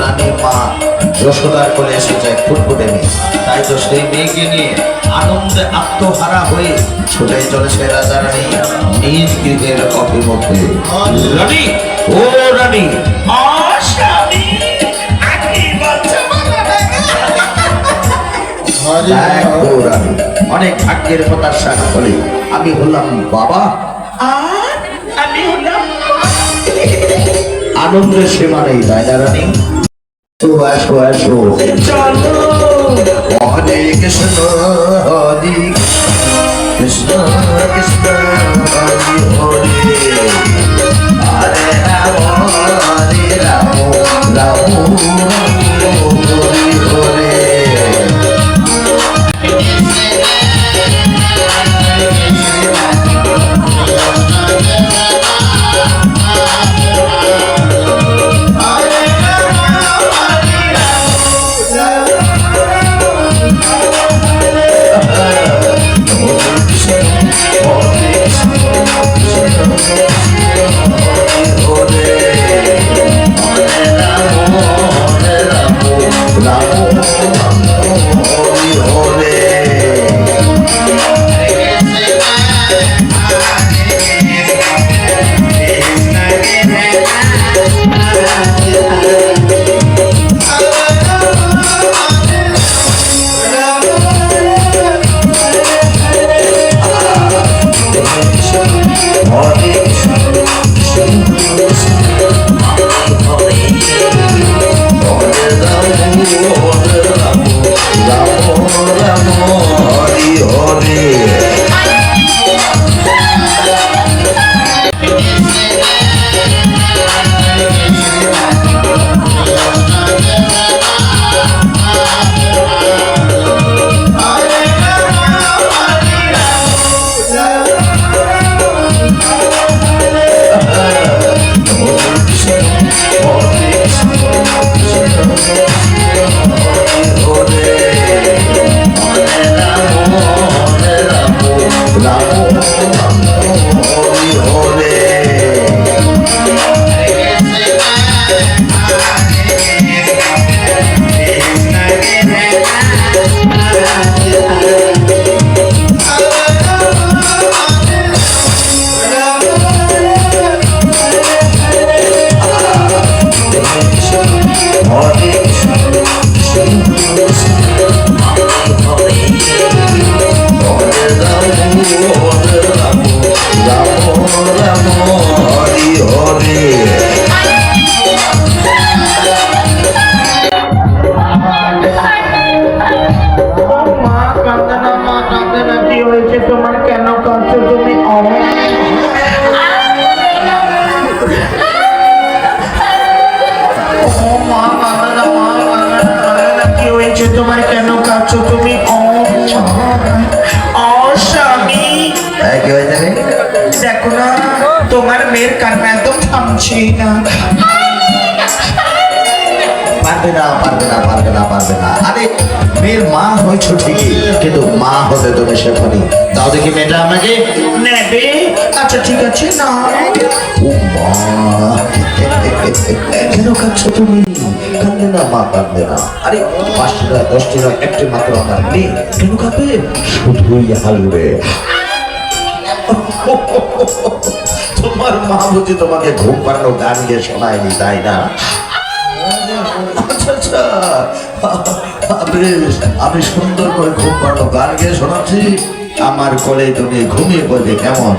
রানী মা যশোদার কোলে এসেছে এক ফুটফুটে মেয়ে, তাই তো সেই মেয়েকে নিয়ে আনন্দে আত্মহারা হয়ে ছুটে চলেছে রাজা রানী নিজ গৃহের অভিমুখে। রানী, ও রানী, অনেক ভাগ্যের কথার সাথে বলে আমি হলাম বাবা, আর আমি হলাম আনন্দের সীমা নেই, তাই না রানী? তো আসো আসো, চলো হরে কৃষ্ণ হরে কৃষ্ণ কৃষ্ণ হরে হরে, হরে রাম হরে রাম রাম হরে হরে। তোমার কেন কাঁদছো তুমি? কি হয়েছে তোমার কেন কাঁদছো তুমি? স্বামী কি হয়ে যাবে? দেখো না তোমার মেয়ের কান্না একদম থামছে না। পারবে না পারবে না পারবে না পারবে না। আরে মেয়ের মা হয়েছো ঠিকই, কিন্তু মা হতে তুমি শেখনি। তাও দেখি মেয়েটা আমাকে নেবে। আচ্ছা ঠিক আছে না। ও মা, কেন কাঁদছো তুমি? কাঁদবে না মা, কাঁদবে না। আরে 5 টাকা 10 টাকা একটি মাত্র আমার মেয়ে, কেন কাঁদবে? শুধুই হালবে। তোমার মা বুঝি তোমাকে ঘুম পাড়ানো গান গিয়ে শোনায়নি, তাই না? আচ্ছা আচ্ছা, আমি সুন্দর করে ঘুম পাড়ানো গান গিয়ে শোনাচ্ছি। আমার কোলে তুমি ঘুমিয়ে পড়বে কেমন?